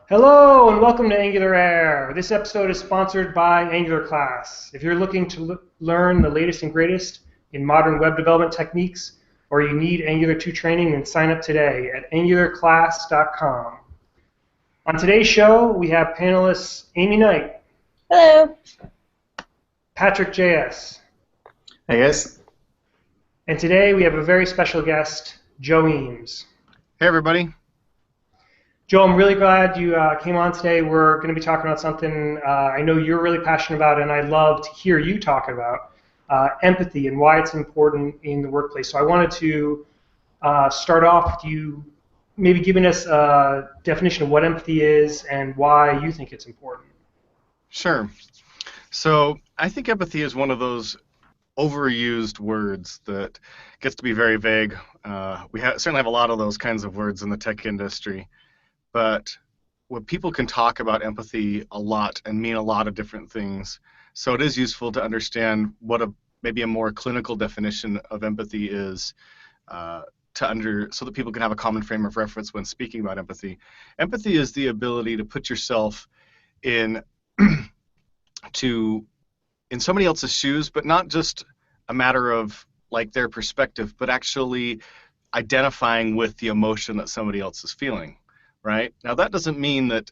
Hello and welcome to Angular Air. This episode is sponsored by Angular Class. If you're looking to learn the latest and greatest in modern web development techniques, or you need Angular 2 training, then sign up today at angularclass.com. On today's show, we have panelists Amy Knight, Hello. Patrick JS, Hey guys. and today we have a very special guest, Joe Eames. Hey everybody. Joe, I'm really glad you came on today. We're going to be talking about something I know you're really passionate about, and I'd love to hear you talk about empathy and why it's important in the workplace. So I wanted to start off with you maybe giving us a definition of what empathy is and why you think it's important. Sure. So I think empathy is one of those overused words that gets to be very vague. We certainly have a lot of those kinds of words in the tech industry. But what people can talk about empathy a lot and mean a lot of different things. So it is useful to understand what maybe a more clinical definition of empathy is so that people can have a common frame of reference when speaking about empathy. Empathy is the ability to put yourself in in somebody else's shoes, but not just a matter of like their perspective, but actually identifying with the emotion that somebody else is feeling. Right? Now, that doesn't mean that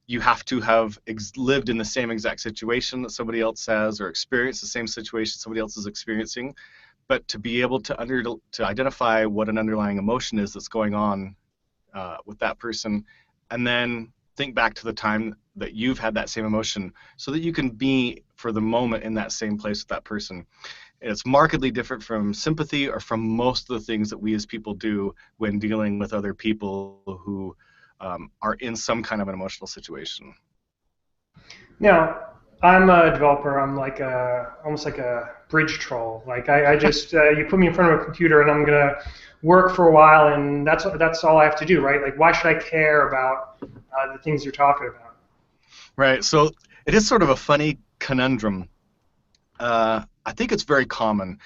you have to have lived in the same exact situation that somebody else has or experienced the same situation somebody else is experiencing, but to be able to identify what an underlying emotion is that's going on with that person, and then think back to the time that you've had that same emotion so that you can be, for the moment, in that same place with that person. It's markedly different from sympathy or from most of the things that we as people do when dealing with other people who are in some kind of an emotional situation. Now, I'm a developer. I'm like almost like a bridge troll. Like I just you put me in front of a computer and I'm gonna work for a while, and that's all I have to do, right? Like, why should I care about the things you're talking about? Right. So it is sort of a funny conundrum. I think it's very common,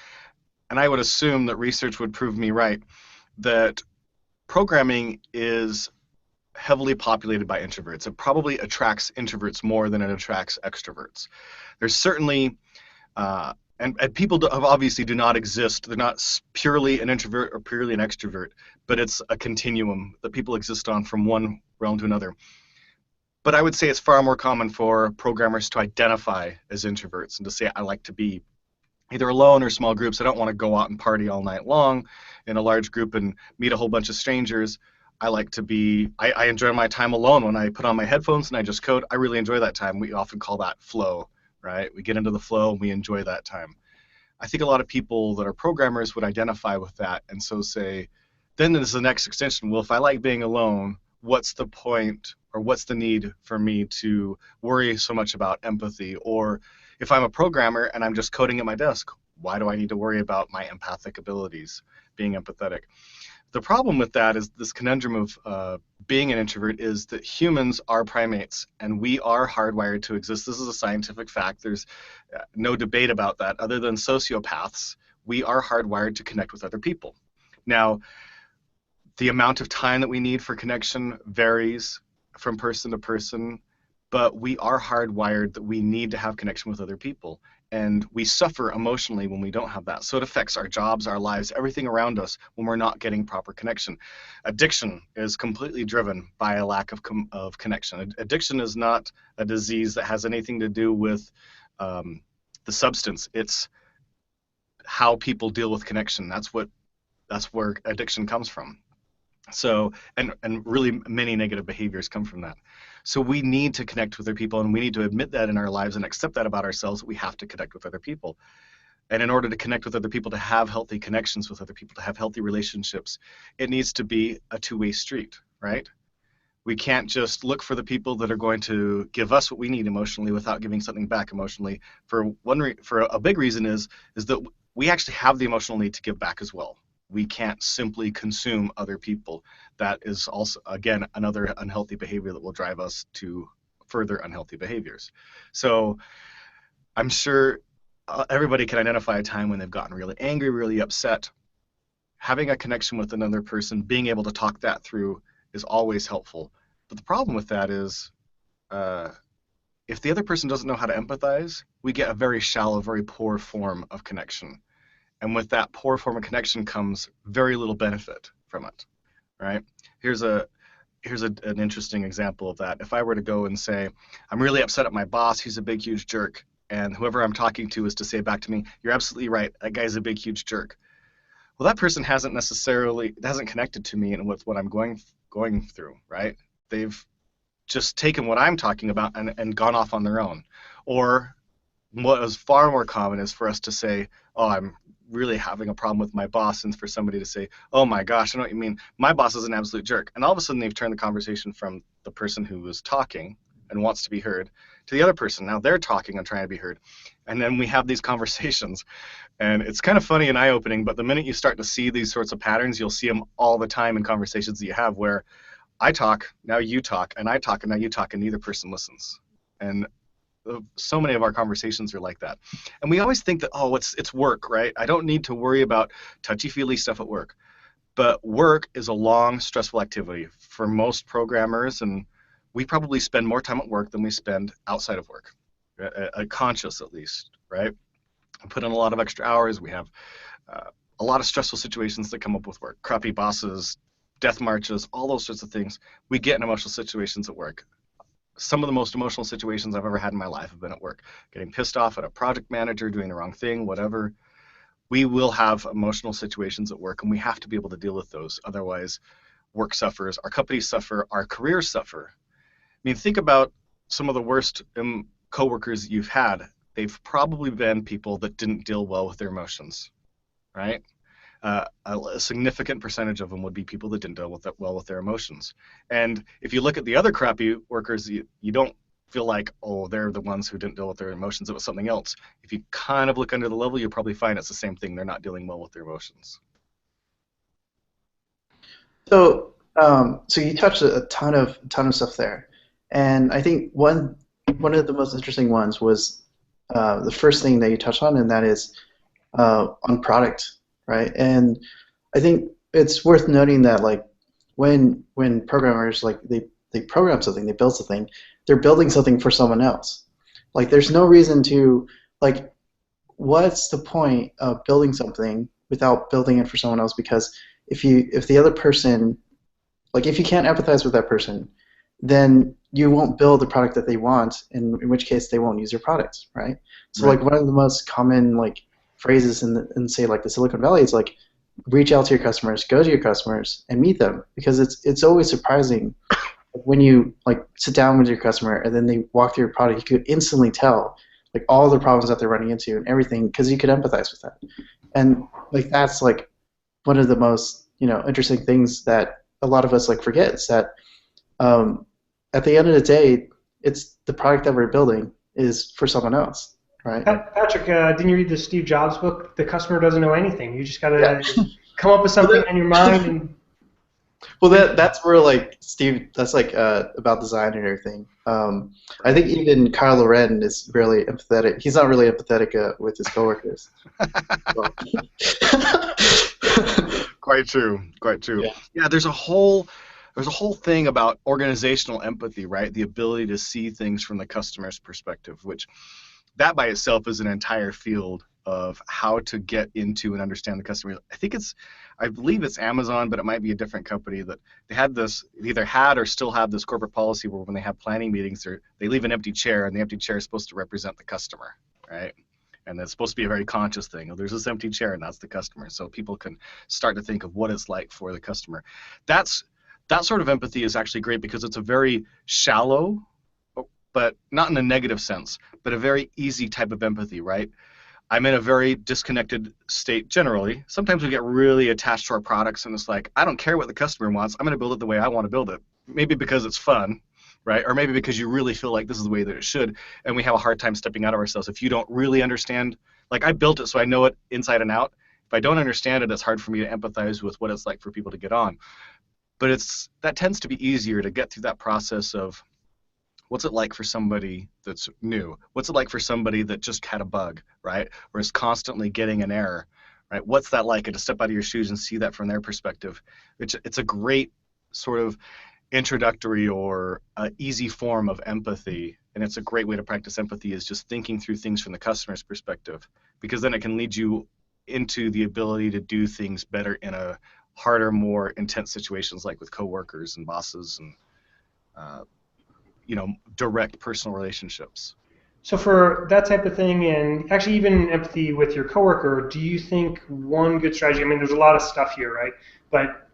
and I would assume that research would prove me right, that programming is heavily populated by introverts. It probably attracts introverts more than it attracts extroverts. There's certainly, and people obviously do not exist. They're not purely an introvert or purely an extrovert, but it's a continuum that people exist on from one realm to another. But I would say it's far more common for programmers to identify as introverts and to say, I like to be either alone or small groups. I don't want to go out and party all night long in a large group and meet a whole bunch of strangers. I like to I enjoy my time alone when I put on my headphones and I just code. I really enjoy that time. We often call that flow, right? We get into the flow and we enjoy that time. I think a lot of people that are programmers would identify with that and so say, then there's the next extension. Well, if I like being alone, what's the point or what's the need for me to worry so much about empathy? Or if I'm a programmer and I'm just coding at my desk, why do I need to worry about my empathic abilities, being empathetic? The problem with that is this conundrum of being an introvert is that humans are primates and we are hardwired to exist. This is a scientific fact. There's no debate about that. Other than sociopaths, we are hardwired to connect with other people. Now, the amount of time that we need for connection varies from person to person, but we are hardwired that we need to have connection with other people. And we suffer emotionally when we don't have that. So it affects our jobs, our lives, everything around us when we're not getting proper connection. Addiction is completely driven by a lack of connection. Addiction is not a disease that has anything to do with the substance. It's how people deal with connection. That's where addiction comes from. So, and really many negative behaviors come from that. So we need to connect with other people, and we need to admit that in our lives and accept that about ourselves, that we have to connect with other people. And in order to connect with other people, to have healthy connections with other people, to have healthy relationships, it needs to be a two-way street, right? We can't just look for the people that are going to give us what we need emotionally without giving something back emotionally. For a big reason is that we actually have the emotional need to give back as well. We can't simply consume other people. That is also, again, another unhealthy behavior that will drive us to further unhealthy behaviors. So I'm sure everybody can identify a time when they've gotten really angry, really upset. Having a connection with another person, being able to talk that through is always helpful. But the problem with that is, uh, if the other person doesn't know how to empathize, we get a very shallow, very poor form of connection. And with that poor form of connection comes very little benefit from it, right? Here's a an interesting example of that. If I were to go and say, I'm really upset at my boss, he's a big, huge jerk, and whoever I'm talking to is to say back to me, you're absolutely right, that guy's a big, huge jerk. Well, that person hasn't connected to me and with what I'm going through, right? They've just taken what I'm talking about and gone off on their own. Or what is far more common is for us to say, oh, I'm really having a problem with my boss, and for somebody to say, oh my gosh, I know what you mean, my boss is an absolute jerk. And all of a sudden they've turned the conversation from the person who was talking and wants to be heard to the other person. Now they're talking and trying to be heard. And then we have these conversations. And it's kind of funny and eye-opening, but the minute you start to see these sorts of patterns, you'll see them all the time in conversations that you have where I talk, now you talk, and I talk, and now you talk, and neither person listens. And so many of our conversations are like that. And we always think that, oh, it's work, right? I don't need to worry about touchy-feely stuff at work. But work is a long, stressful activity for most programmers, and we probably spend more time at work than we spend outside of work, conscious at least, right? We put in a lot of extra hours. We have a lot of stressful situations that come up with work, crappy bosses, death marches, all those sorts of things. We get in emotional situations at work. Some of the most emotional situations I've ever had in my life have been at work. Getting pissed off at a project manager, doing the wrong thing, whatever. We will have emotional situations at work, and we have to be able to deal with those. Otherwise, work suffers, our companies suffer, our careers suffer. I mean, think about some of the worst coworkers you've had. They've probably been people that didn't deal well with their emotions, right? A significant percentage of them would be people that didn't deal with well with their emotions. And if you look at the other crappy workers, you don't feel like, oh, they're the ones who didn't deal with their emotions. It was something else. If you kind of look under the level, you'll probably find it's the same thing. They're not dealing well with their emotions. So, so you touched a ton of stuff there, and I think one of the most interesting ones was the first thing that you touched on, and that is on product, right? And I think it's worth noting that like when programmers like they program something, they build something, they're building something for someone else. Like there's no reason to like what's the point of building something without building it for someone else? Because if the other person, like if you can't empathize with that person, then you won't build the product that they want, in which case they won't use your product, right? So Right. like one of the most common like phrases in say like the Silicon Valley is like reach out to your customers, go to your customers and meet them, because it's always surprising when you like sit down with your customer and then they walk through your product, you could instantly tell like all the problems that they're running into and everything because you could empathize with that. And like that's like one of the most interesting things that a lot of us like forget is that at the end of the day, it's the product that we're building is for someone else, right? Patrick, didn't you read the Steve Jobs book? The customer doesn't know anything. You just got to Yeah. come up with something in your mind. And Well, that's where like Steve, that's like about design and everything. I think even Kyle Loren is really empathetic. He's not really empathetic with his coworkers. Well. Quite true. Quite true. Yeah, there's a whole thing about organizational empathy, right? The ability to see things from the customer's perspective, which that by itself is an entire field of how to get into and understand the customer. I believe it's Amazon, but it might be a different company that they either had or still have this corporate policy where when they have planning meetings, they leave an empty chair, and the empty chair is supposed to represent the customer, right? And that's supposed to be a very conscious thing. Oh, there's this empty chair, and that's the customer. So people can start to think of what it's like for the customer. That sort of empathy is actually great because it's a very shallow, but not in a negative sense, but a very easy type of empathy, right? I'm in a very disconnected state generally. Sometimes we get really attached to our products, and it's like, I don't care what the customer wants. I'm going to build it the way I want to build it. Maybe because it's fun, right? Or maybe because you really feel like this is the way that it should, and we have a hard time stepping out of ourselves. If you don't really understand, like I built it so I know it inside and out. If I don't understand it, it's hard for me to empathize with what it's like for people to get on. But that tends to be easier to get through that process of what's it like for somebody that's new? What's it like for somebody that just had a bug, right? Or is constantly getting an error, right? What's that like? And to step out of your shoes and see that from their perspective. It's a great sort of introductory or easy form of empathy, and it's a great way to practice empathy, is just thinking through things from the customer's perspective, because then it can lead you into the ability to do things better in a harder, more intense situations like with coworkers and bosses and uh, direct personal relationships. So for that type of thing, and actually even empathy with your coworker, do you think one good strategy? I mean, there's a lot of stuff here, right? But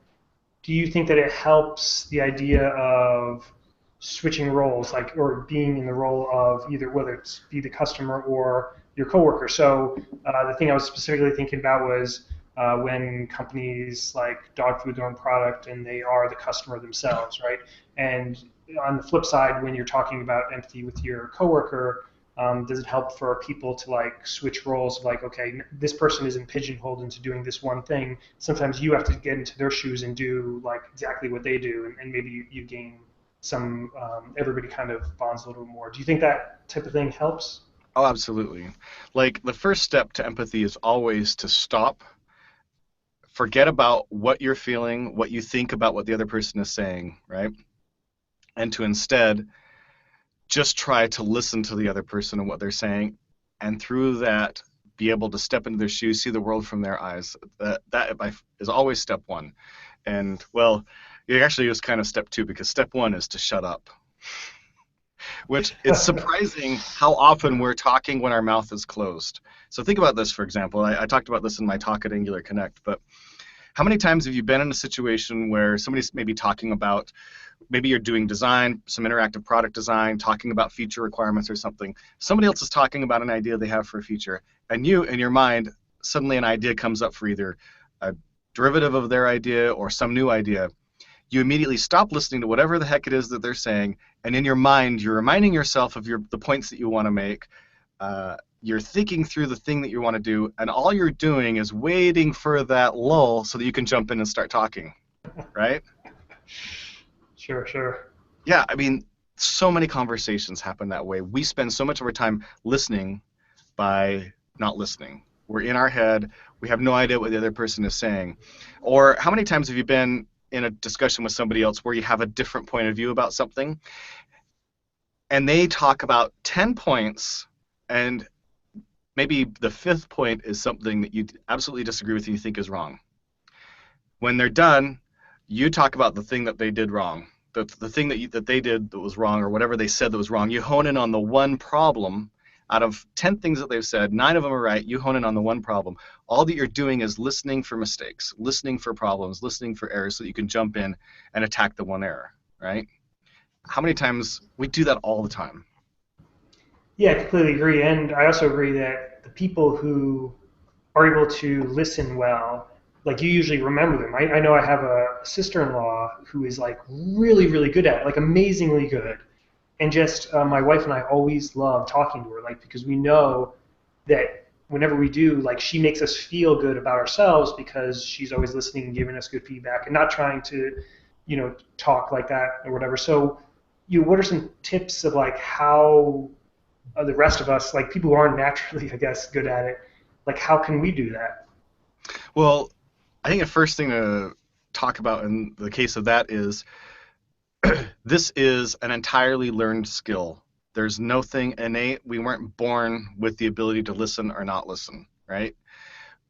do you think that it helps the idea of switching roles, like, or being in the role of either, whether it's be the customer or your coworker? So the thing I was specifically thinking about was when companies like dog food their own product and they are the customer themselves, right? And on the flip side, when you're talking about empathy with your coworker, does it help for people to like switch roles of like, okay, this person isn't pigeonholed into doing this one thing. Sometimes you have to get into their shoes and do like exactly what they do, and maybe you gain some, everybody kind of bonds a little more. Do you think that type of thing helps? Oh, absolutely. Like the first step to empathy is always to stop, forget about what you're feeling, what you think about what the other person is saying, right? And to instead just try to listen to the other person and what they're saying, and through that be able to step into their shoes, see the world from their eyes. That is always step one. And well, it actually is kind of step two, because step one is to shut up, which it's surprising how often we're talking when our mouth is closed. So think about this, for example. I talked about this in my talk at Angular Connect, but how many times have you been in a situation where somebody's maybe talking about, maybe you're doing design, some interactive product design, talking about feature requirements or something. Somebody else is talking about an idea they have for a feature, and you, in your mind, suddenly an idea comes up for either a derivative of their idea or some new idea. You immediately stop listening to whatever the heck it is that they're saying, and in your mind, you're reminding yourself of the points that you want to make. You're thinking through the thing that you want to do, and all you're doing is waiting for that lull so that you can jump in and start talking, right? Sure, sure. Yeah, I mean, so many conversations happen that way. We spend so much of our time listening by not listening. We're in our head. We have no idea what the other person is saying. Or how many times have you been in a discussion with somebody else where you have a different point of view about something, and they talk about 10 points, and maybe the fifth point is something that you absolutely disagree with and you think is wrong. When they're done, you talk about the thing that they did wrong, the thing that they did that was wrong, or whatever they said that was wrong. You hone in on the one problem. Out of 10 things that they've said, 9 of them are right. You hone in on the one problem. All that you're doing is listening for mistakes, listening for problems, listening for errors so that you can jump in and attack the one error, right? How many times we do that all the time? Yeah, I completely agree. And I also agree that the people who are able to listen well, like you usually remember them. I know I have a sister-in-law who is like really, really good at it, like amazingly good. And just my wife and I always love talking to her, like because we know that whenever we do, like she makes us feel good about ourselves because she's always listening and giving us good feedback and not trying to, talk like that or whatever. So, what are some tips of like how the rest of us, like people who aren't naturally, I guess, good at it, like how can we do that? Well, I think the first thing to talk about in the case of that is this is an entirely learned skill. There's nothing innate. We weren't born with the ability to listen or not listen, right?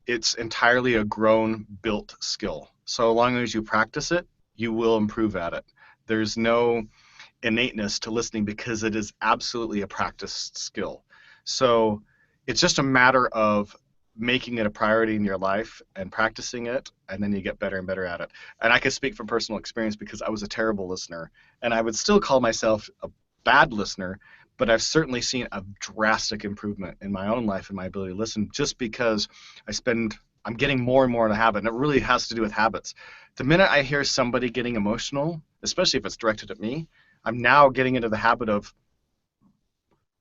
It's entirely a grown, built skill. So long as you practice it, you will improve at it. There's no innateness to listening because it is absolutely a practiced skill. So it's just a matter of making it a priority in your life and practicing it, and then you get better and better at it. And I can speak from personal experience because I was a terrible listener, and I would still call myself a bad listener, but I've certainly seen a drastic improvement in my own life and my ability to listen just because I'm getting more and more in a habit, and it really has to do with habits. The minute I hear somebody getting emotional, especially if it's directed at me, I'm now getting into the habit of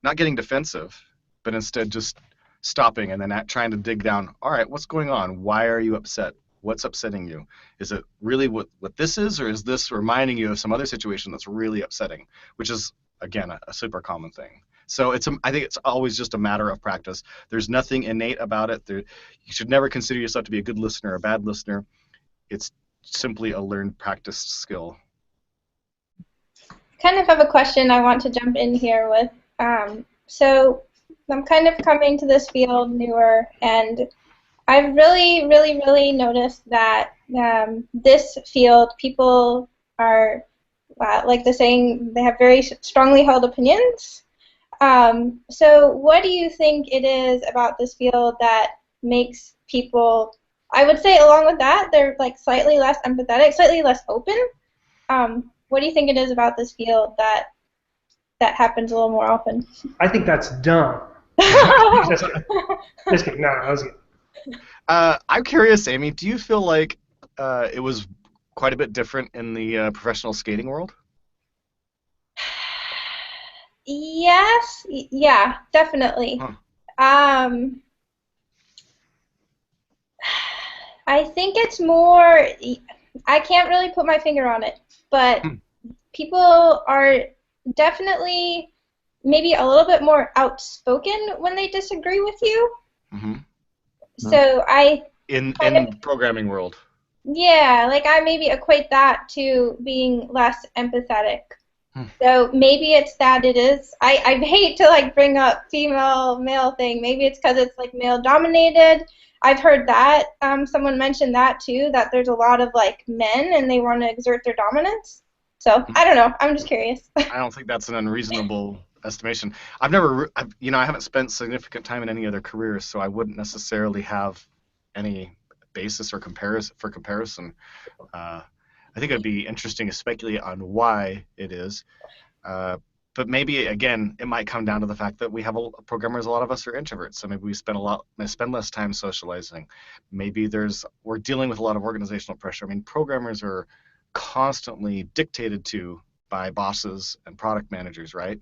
not getting defensive, but instead just stopping and then trying to dig down. All right, what's going on? Why are you upset? What's upsetting you? Is it really what this is, or is this reminding you of some other situation that's really upsetting? Which is, again, a super common thing. So I think it's always just a matter of practice. There's nothing innate about it. You should never consider yourself to be a good listener or a bad listener. It's simply a learned, practiced skill. kind of have a question I want to jump in here with. So I'm kind of coming to this field newer, and I've really, really, really noticed that this field, people are, like the saying, they have very strongly held opinions. So what do you think it is about this field that makes people, I would say along with that, they're like slightly less empathetic, slightly less open? What do you think it is about this field that happens a little more often? I think that's dumb. Just kidding. No, I was kidding. I'm curious, Amy, do you feel like it was quite a bit different in the professional skating world? Yes, yeah, definitely. Huh. I think it's more, I can't really put my finger on it, but people are definitely maybe a little bit more outspoken when they disagree with you. Mm-hmm. So in the programming world. Yeah, like I maybe equate that to being less empathetic. So maybe it's that it is. I hate to like bring up female male thing. Maybe it's because it's like male dominated. I've heard that someone mentioned that too. That there's a lot of like men and they want to exert their dominance. So I don't know. I'm just curious. I don't think that's an unreasonable estimation. I haven't spent significant time in any other careers, so I wouldn't necessarily have any basis or comparison. I think it'd be interesting to speculate on why it is. But maybe again, it might come down to the fact that we have programmers. A lot of us are introverts, so maybe we spend less time socializing. Maybe we're dealing with a lot of organizational pressure. I mean, programmers are constantly dictated to by bosses and product managers, right?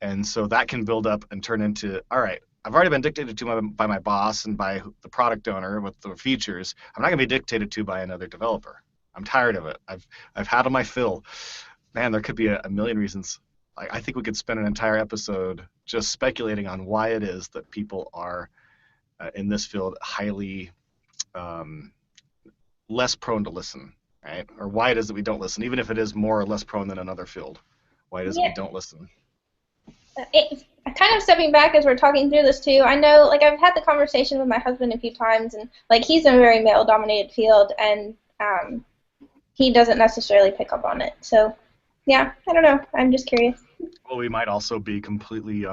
And so that can build up and turn into, all right, I've already been dictated to by my boss and by the product owner with the features. I'm not going to be dictated to by another developer. I'm tired of it. I've had my fill. Man, there could be a million reasons. I think we could spend an entire episode just speculating on why it is that people are in this field highly less prone to listen, right? Or why it is that we don't listen, even if it is more or less prone than another field. Why it is that we don't listen? Kind of stepping back as we're talking through this too, I know, like I've had the conversation with my husband a few times, and like he's in a very male-dominated field, and he doesn't necessarily pick up on it. So, yeah, I don't know. I'm just curious. Well, we might also be completely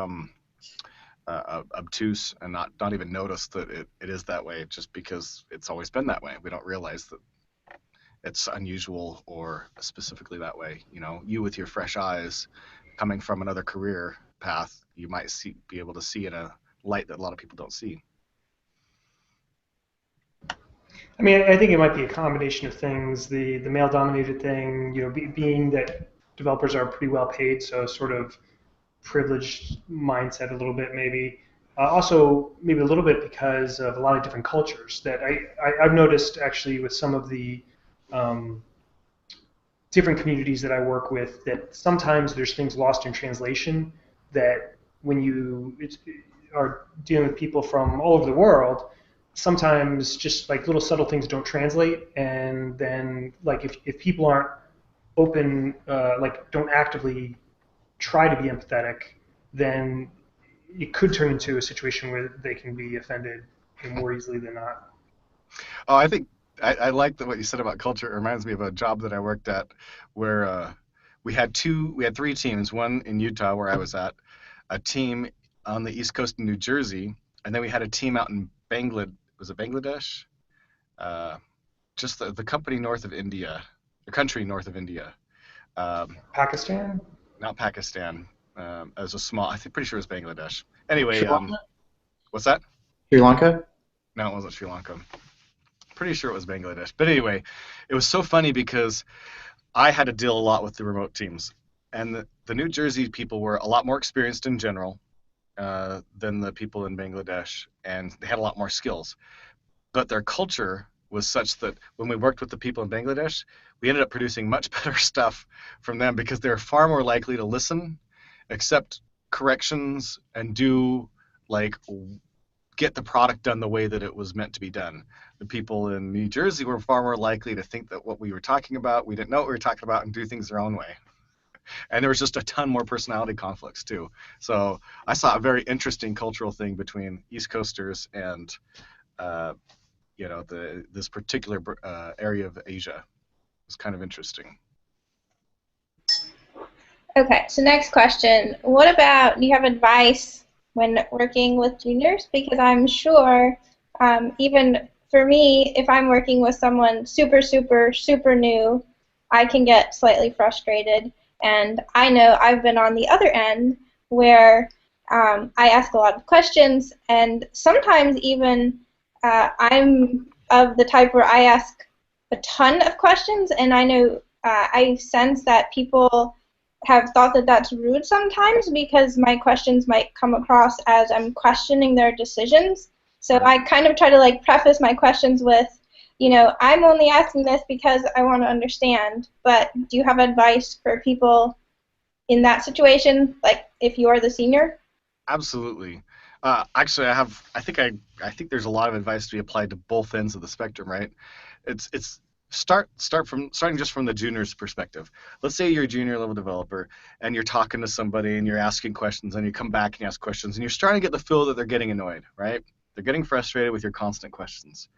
obtuse and not even notice that it is that way just because it's always been that way. We don't realize that it's unusual or specifically that way. You know, you with your fresh eyes coming from another career path, you might be able to see in a light that a lot of people don't see. I mean, I think it might be a combination of things. The male-dominated thing, being that developers are pretty well paid, so sort of privileged mindset a little bit maybe. Also, maybe a little bit because of a lot of different cultures that I've noticed actually with some of the different communities that I work with that sometimes there's things lost in translation that when you are dealing with people from all over the world, sometimes just like little subtle things don't translate, and then like if people aren't open, like don't actively try to be empathetic, then it could turn into a situation where they can be offended more easily than not. Oh, I think I like what you said about culture. It reminds me of a job that I worked at where we had three teams, one in Utah where I was at, a team on the east coast of New Jersey, and then we had a team out in Bangladesh? Just the country north of India. Pakistan? Not Pakistan. As a small, pretty sure it was Bangladesh. Anyway, what's that? Sri Lanka? No, it wasn't Sri Lanka. Pretty sure it was Bangladesh. But anyway, it was so funny because I had to deal a lot with the remote teams. And the New Jersey people were a lot more experienced in general than the people in Bangladesh, and they had a lot more skills. But their culture was such that when we worked with the people in Bangladesh, we ended up producing much better stuff from them because they're far more likely to listen, accept corrections, and get the product done the way that it was meant to be done. The people in New Jersey were far more likely to think that what we were talking about, we didn't know what we were talking about, and do things their own way. And there was just a ton more personality conflicts too. So I saw a very interesting cultural thing between East Coasters and this particular area of Asia. It was kind of interesting. Okay, so next question. What about, do you have advice when working with juniors? Because I'm sure, even for me, if I'm working with someone super, super, super new, I can get slightly frustrated. And I know I've been on the other end where I ask a lot of questions, and sometimes even I'm of the type where I ask a ton of questions, and I know I sense that people have thought that that's rude sometimes because my questions might come across as I'm questioning their decisions. So I kind of try to like preface my questions with, I'm only asking this because I want to understand, but do you have advice for people in that situation, like if you are the senior? Absolutely. Actually, I think there's a lot of advice to be applied to both ends of the spectrum, right? It's starting just from the junior's perspective. Let's say you're a junior level developer and you're talking to somebody and you're asking questions and you come back and you ask questions and you're starting to get the feel that they're getting annoyed, right? They're getting frustrated with your constant questions.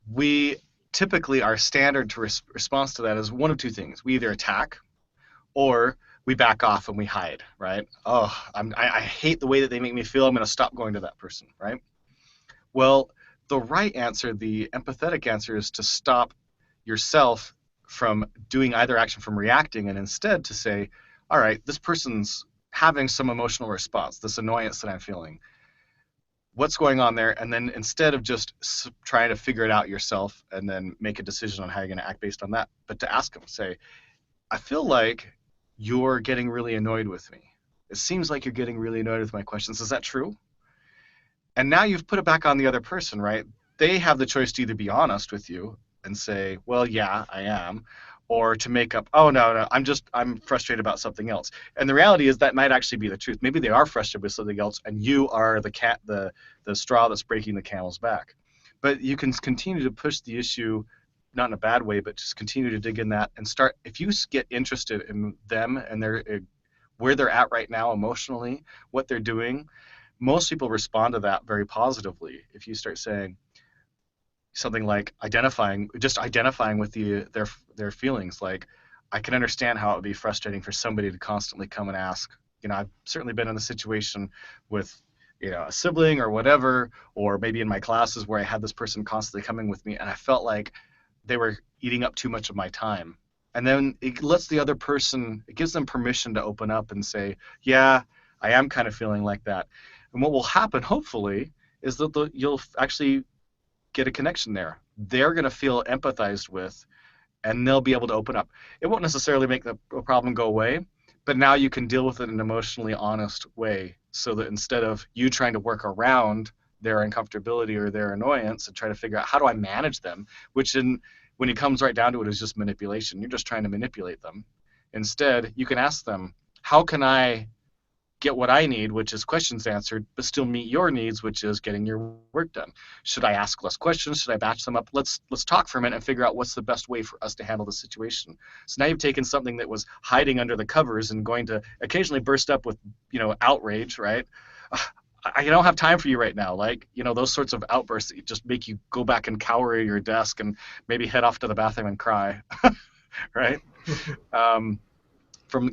We typically, our standard response to that is one of two things. We either attack or we back off and we hide, right? Oh, I hate the way that they make me feel. I'm going to stop going to that person, right? Well, the right answer, the empathetic answer, is to stop yourself from doing either action, from reacting, and instead to say, all right, this person's having some emotional response, this annoyance that I'm feeling. What's going on there? And then instead of just trying to figure it out yourself and then make a decision on how you're going to act based on that, but to ask them, say, I feel like you're getting really annoyed with me. It seems like you're getting really annoyed with my questions. Is that true? And now you've put it back on the other person, right? They have the choice to either be honest with you and say, well, yeah, I am, or to make up, oh, no, I'm frustrated about something else. And the reality is that might actually be the truth. Maybe they are frustrated with something else, and you are the straw that's breaking the camel's back. But you can continue to push the issue, not in a bad way, but just continue to dig in that and start. If you get interested in them and where they're at right now emotionally, what they're doing, most people respond to that very positively. If you start saying something like identifying with their feelings, like, I can understand how it would be frustrating for somebody to constantly come and ask. I've certainly been in the situation with a sibling or whatever, or maybe in my classes where I had this person constantly coming with me and I felt like they were eating up too much of my time. And then it gives them permission to open up and say, yeah, I am kind of feeling like that. And what will happen, hopefully, is that you'll actually get a connection there. They're going to feel empathized with, and they'll be able to open up. It won't necessarily make the problem go away, but now you can deal with it in an emotionally honest way, so that instead of you trying to work around their uncomfortability or their annoyance and try to figure out how do I manage them, which when it comes right down to it is just manipulation. You're just trying to manipulate them. Instead, you can ask them, how can I get what I need, which is questions answered, but still meet your needs, which is getting your work done? Should I ask less questions? Should I batch them up? Let's talk for a minute and figure out what's the best way for us to handle the situation. So now you've taken something that was hiding under the covers and going to occasionally burst up with, outrage, right? I don't have time for you right now. Like, those sorts of outbursts that just make you go back and cower at your desk and maybe head off to the bathroom and cry, right?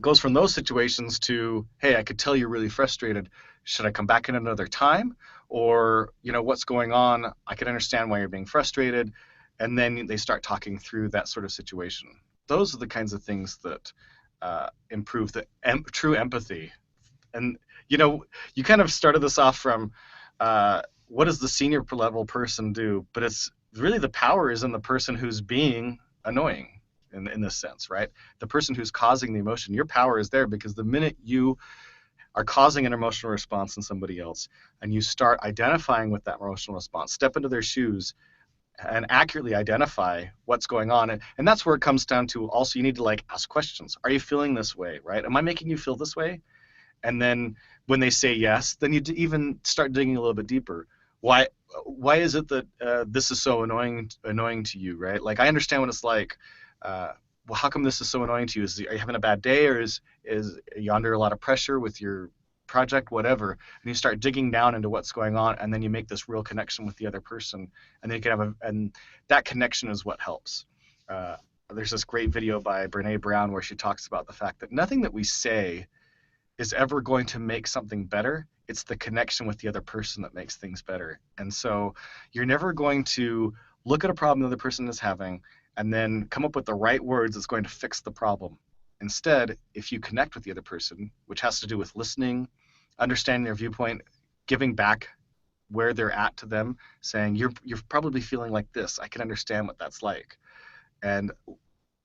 Goes from those situations to, hey, I could tell you're really frustrated. Should I come back in another time? Or, what's going on? I can understand why you're being frustrated. And then they start talking through that sort of situation. Those are the kinds of things that improve the true empathy. And, you kind of started this off from what does the senior level person do? But it's really the power is in the person who's being annoying. In this sense, right? The person who's causing the emotion, your power is there, because the minute you are causing an emotional response in somebody else and you start identifying with that emotional response, step into their shoes and accurately identify what's going on. And that's where it comes down to also you need to ask questions. Are you feeling this way, right? Am I making you feel this way? And then when they say yes, then you even start digging a little bit deeper. Why is it that this is so annoying to you, right? Like, I understand what it's like well, how come this is so annoying to you? Are you having a bad day, or are you under a lot of pressure with your project, whatever? And you start digging down into what's going on, and then you make this real connection with the other person, and then you can have and that connection is what helps. There's this great video by Brene Brown where she talks about the fact that nothing that we say is ever going to make something better. It's the connection with the other person that makes things better. And so you're never going to look at a problem the other person is having and then come up with the right words that's going to fix the problem. Instead, if you connect with the other person, which has to do with listening, understanding their viewpoint, giving back where they're at to them, saying, you're probably feeling like this. I can understand what that's like. And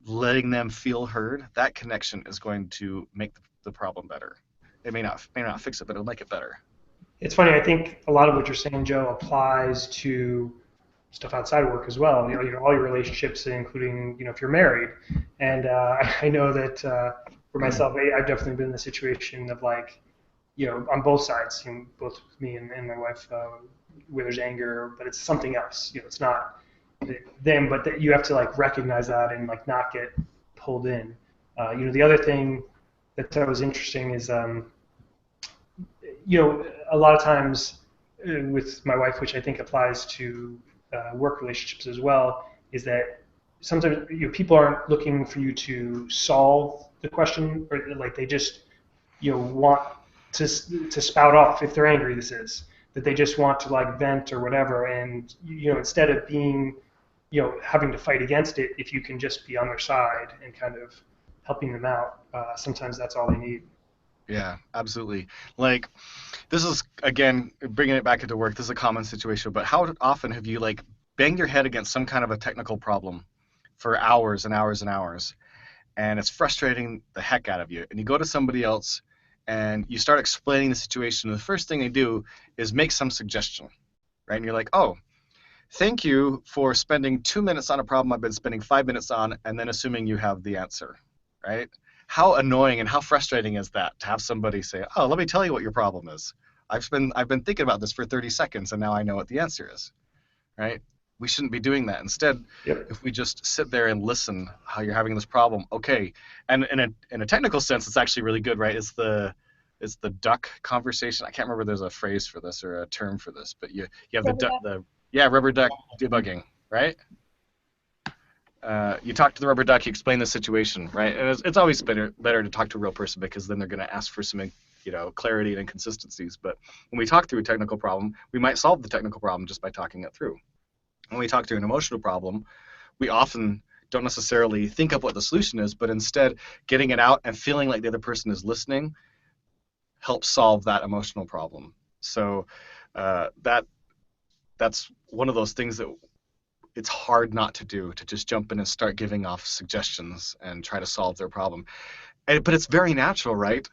letting them feel heard, that connection is going to make the problem better. It may not fix it, but it'll make it better. It's funny. I think a lot of what you're saying, Joe, applies to stuff outside of work as well. All your relationships, including if you're married. And I know that for myself, I've definitely been in the situation of like, on both sides, both me and my wife, where there's anger, but it's something else. It's not them, but that you have to like recognize that and like not get pulled in. The other thing that was interesting is, a lot of times with my wife, which I think applies to work relationships as well, is that sometimes people aren't looking for you to solve the question, or like they just want to spout off if they're angry. This is that they just want to like vent or whatever, and instead of being having to fight against it, if you can just be on their side and kind of helping them out, sometimes that's all they need. Yeah, absolutely. Like, this is, again, bringing it back into work, this is a common situation, but how often have you, like, banged your head against some kind of a technical problem for hours and hours and hours, and it's frustrating the heck out of you, and you go to somebody else, and you start explaining the situation, and the first thing they do is make some suggestion, right? And you're like, oh, thank you for spending 2 minutes on a problem I've been spending 5 minutes on, and then assuming you have the answer, right? How annoying and how frustrating is that to have somebody say, oh, let me tell you what your problem is. I've been thinking about this for 30 seconds and now I know what the answer is, right? We shouldn't be doing that. Instead, if we just sit there and listen how you're having this problem, okay. And in a technical sense, it's actually really good, right? It's the duck conversation. I can't remember there's a phrase for this or a term for this, but you have rubber duck debugging, right? You talk to the rubber duck, you explain the situation, right? And it's always better to talk to a real person because then they're going to ask for some, clarity and inconsistencies. But when we talk through a technical problem, we might solve the technical problem just by talking it through. When we talk through an emotional problem, we often don't necessarily think of what the solution is, but instead getting it out and feeling like the other person is listening helps solve that emotional problem. So that's one of those things that it's hard not to do, to just jump in and start giving off suggestions and try to solve their problem. But it's very natural, right?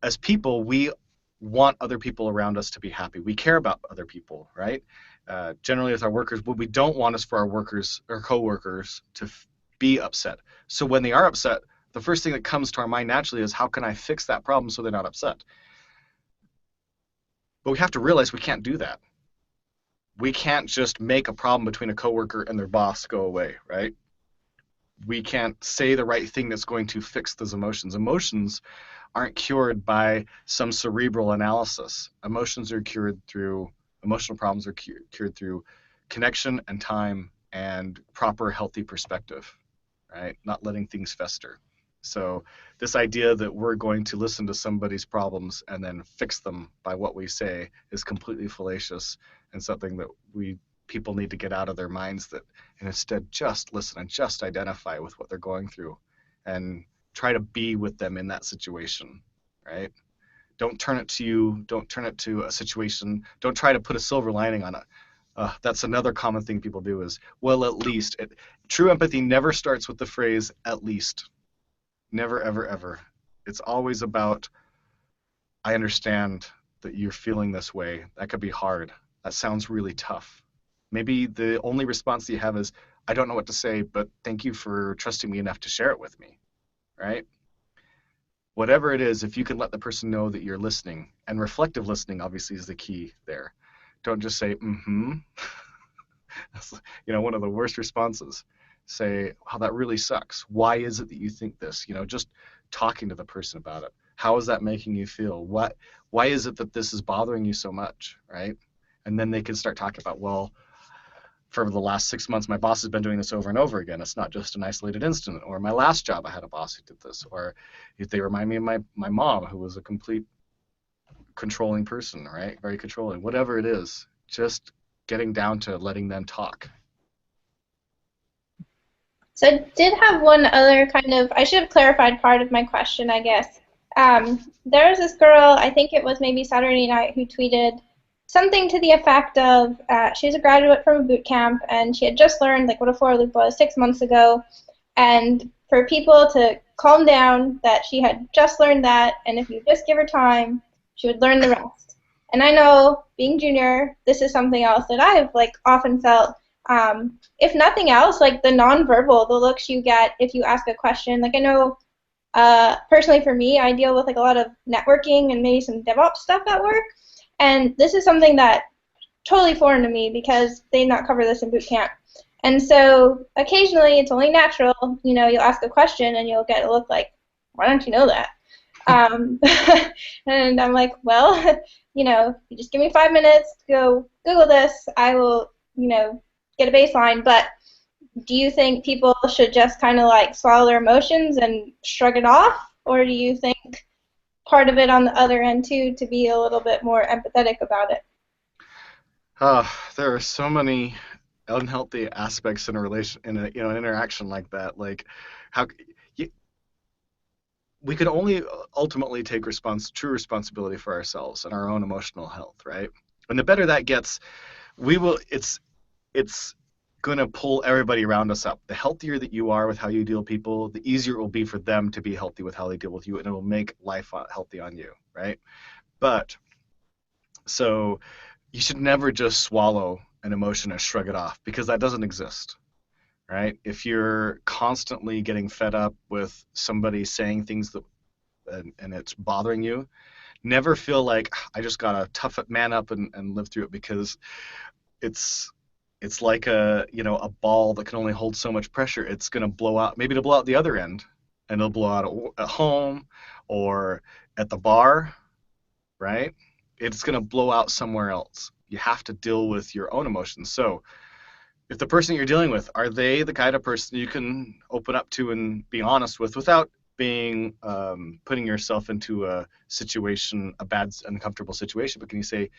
As people, we want other people around us to be happy. We care about other people, right? Generally with our workers, what we don't want is for our workers or coworkers to be upset. So when they are upset, the first thing that comes to our mind naturally is, how can I fix that problem so they're not upset? But we have to realize we can't do that. We can't just make a problem between a coworker and their boss go away, right? We can't say the right thing that's going to fix those emotions. Emotions aren't cured by some cerebral analysis. Emotional problems are cured through connection and time and proper healthy perspective, right? Not letting things fester. So this idea that we're going to listen to somebody's problems and then fix them by what we say is completely fallacious and something that people need to get out of their minds, and instead just listen and just identify with what they're going through and try to be with them in that situation, right? Don't turn it to you. Don't turn it to a situation. Don't try to put a silver lining on it. That's another common thing people do is, well, at least. True empathy never starts with the phrase, at least. Never, ever, ever. It's always about, I understand that you're feeling this way. That could be hard. That sounds really tough. Maybe the only response that you have is, I don't know what to say, but thank you for trusting me enough to share it with me, right? Whatever it is, if you can let the person know that you're listening, and reflective listening obviously is the key there. Don't just say, mm-hmm. That's, one of the worst responses. say, "Wow, that really sucks. Why is it that you think this?" Just talking to the person about it. How is that making you feel? Why is it that this is bothering you so much, right? And then they can start talking about, well, for the last 6 months, my boss has been doing this over and over again. It's not just an isolated incident. Or my last job, I had a boss who did this. Or if they remind me of my mom, who was a complete controlling person, right? Very controlling. Whatever it is, just getting down to letting them talk. So I did have one other kind of, I should have clarified part of my question, I guess. There was this girl, I think it was maybe Saturday night, who tweeted something to the effect of, she was a graduate from a boot camp, and she had just learned like what a for loop was 6 months ago, and for people to calm down, that she had just learned that, and if you just give her time, she would learn the rest. And I know, being junior, this is something else that I've like often felt. If nothing else, like the nonverbal, the looks you get if you ask a question. Like I know, personally for me, I deal with like a lot of networking and maybe some DevOps stuff at work, and this is something that totally foreign to me because they did not cover this in boot camp. And so occasionally, it's only natural, you'll ask a question and you'll get a look like, why don't you know that? And I'm like, well, you just give me 5 minutes to go Google this. I will, get a baseline. But do you think people should just kind of like swallow their emotions and shrug it off? Or do you think part of it on the other end too, to be a little bit more empathetic about it? There are so many unhealthy aspects in a relation, in an interaction like that. Like, how we can only ultimately take true responsibility for ourselves and our own emotional health, right? And the better that gets, it's going to pull everybody around us up. The healthier that you are with how you deal with people, the easier it will be for them to be healthy with how they deal with you, and it will make life healthy on you, right? But so you should never just swallow an emotion and shrug it off, because that doesn't exist, right? If you're constantly getting fed up with somebody saying things that and it's bothering you, never feel like, I just gotta tough it, man up and live through it, because it's like a ball that can only hold so much pressure. It's gonna blow out. Maybe it'll blow out the other end, and it'll blow out at home or at the bar, right? It's gonna blow out somewhere else. You have to deal with your own emotions. So if the person you're dealing with, are they the kind of person you can open up to and be honest with without being putting yourself into a situation, a bad, uncomfortable situation? But can you say,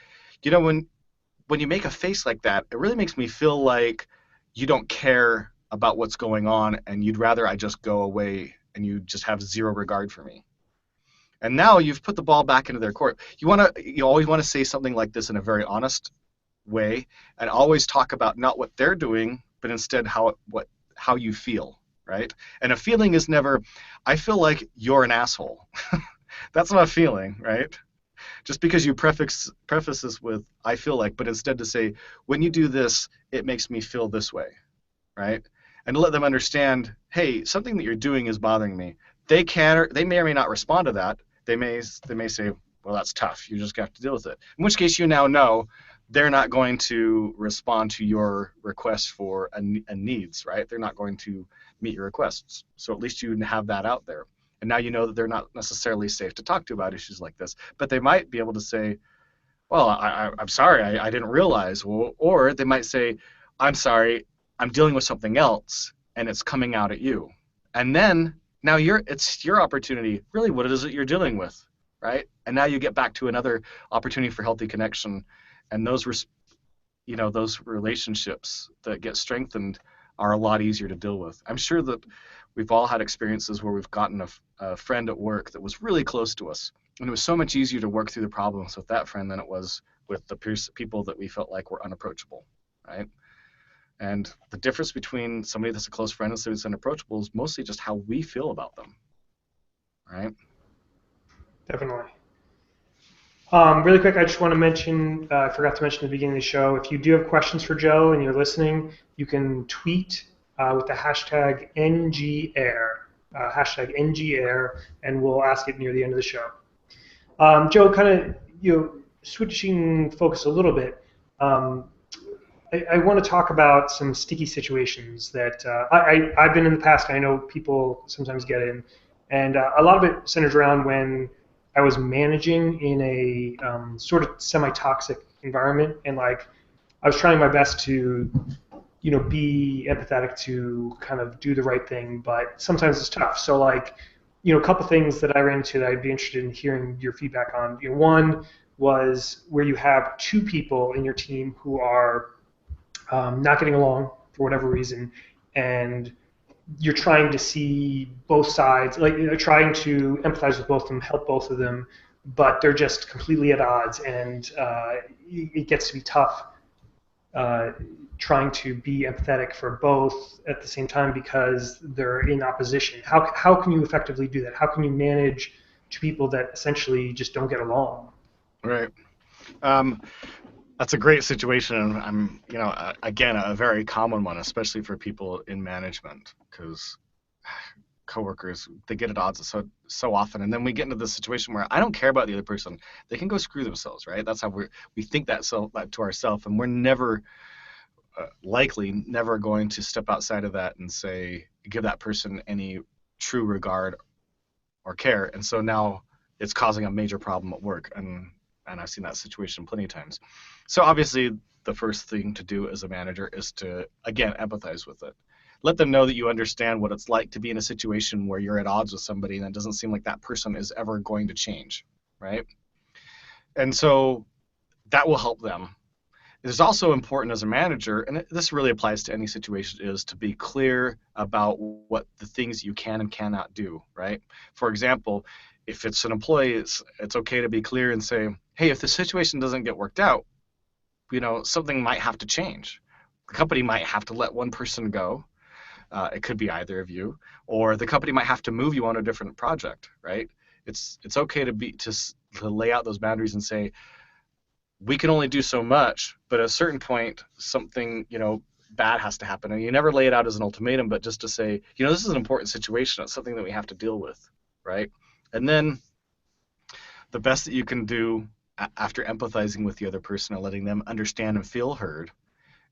when you make a face like that, it really makes me feel like you don't care about what's going on, and you'd rather I just go away, and you just have zero regard for me. And now you've put the ball back into their court. You always want to say something like this in a very honest way, and always talk about not what they're doing, but instead how you feel, right? And a feeling is never, I feel like you're an asshole. That's not a feeling, right? Just because you preface this with I feel like, but instead to say, when you do this, it makes me feel this way, right? And to let them understand, hey, something that you're doing is bothering me. They may or may not respond to that. They may say, well, that's tough. You just have to deal with it. In which case, you now know they're not going to respond to your request for a needs, right? They're not going to meet your requests. So at least you have that out there. And now you know that they're not necessarily safe to talk to about issues like this. But they might be able to say, well, I'm sorry, I didn't realize. Or they might say, I'm sorry, I'm dealing with something else, and it's coming out at you. And then now it's your opportunity. Really, what is it you're dealing with, right? And now you get back to another opportunity for healthy connection, and those relationships that get strengthened are a lot easier to deal with. I'm sure that we've all had experiences where we've gotten a friend at work that was really close to us, and it was so much easier to work through the problems with that friend than it was with the people that we felt like were unapproachable, right? And the difference between somebody that's a close friend and somebody that's unapproachable is mostly just how we feel about them, right? Definitely. Really quick, I just want to mention, I forgot to mention at the beginning of the show, if you do have questions for Joe and you're listening, you can tweet with the hashtag NGAir, and we'll ask it near the end of the show. Joe, kind of switching focus a little bit, I want to talk about some sticky situations that I've been in the past. I know people sometimes get in, and a lot of it centers around when I was managing in a sort of semi-toxic environment, and like I was trying my best to, be empathetic, to kind of do the right thing, but sometimes it's tough. So like, a couple things that I ran into that I'd be interested in hearing your feedback on. One was where you have two people in your team who are not getting along for whatever reason, and you're trying to see both sides, like trying to empathize with both of them, help both of them, but they're just completely at odds, and it gets to be tough trying to be empathetic for both at the same time because they're in opposition. How can you effectively do that? How can you manage two people that essentially just don't get along? Right. Um, that's a great situation, and again, a very common one, especially for people in management, because coworkers, they get at odds so often, and then we get into this situation where I don't care about the other person; they can go screw themselves, right? That's how we think that to ourselves, and we're never likely never going to step outside of that and say give that person any true regard or care, and so now it's causing a major problem at work, and I've seen that situation plenty of times. So obviously, the first thing to do as a manager is to, again, empathize with it. Let them know that you understand what it's like to be in a situation where you're at odds with somebody and it doesn't seem like that person is ever going to change, right? And so that will help them. It is also important as a manager, and this really applies to any situation, is to be clear about what the things you can and cannot do, right? For example, if it's an employee, it's okay to be clear and say, hey, if the situation doesn't get worked out, something might have to change. The company might have to let one person go. It could be either of you, or the company might have to move you on a different project, right? It's okay to lay out those boundaries and say, we can only do so much, but at a certain point, something, bad has to happen. And you never lay it out as an ultimatum, but just to say, this is an important situation. It's something that we have to deal with, right? And then the best that you can do after empathizing with the other person and letting them understand and feel heard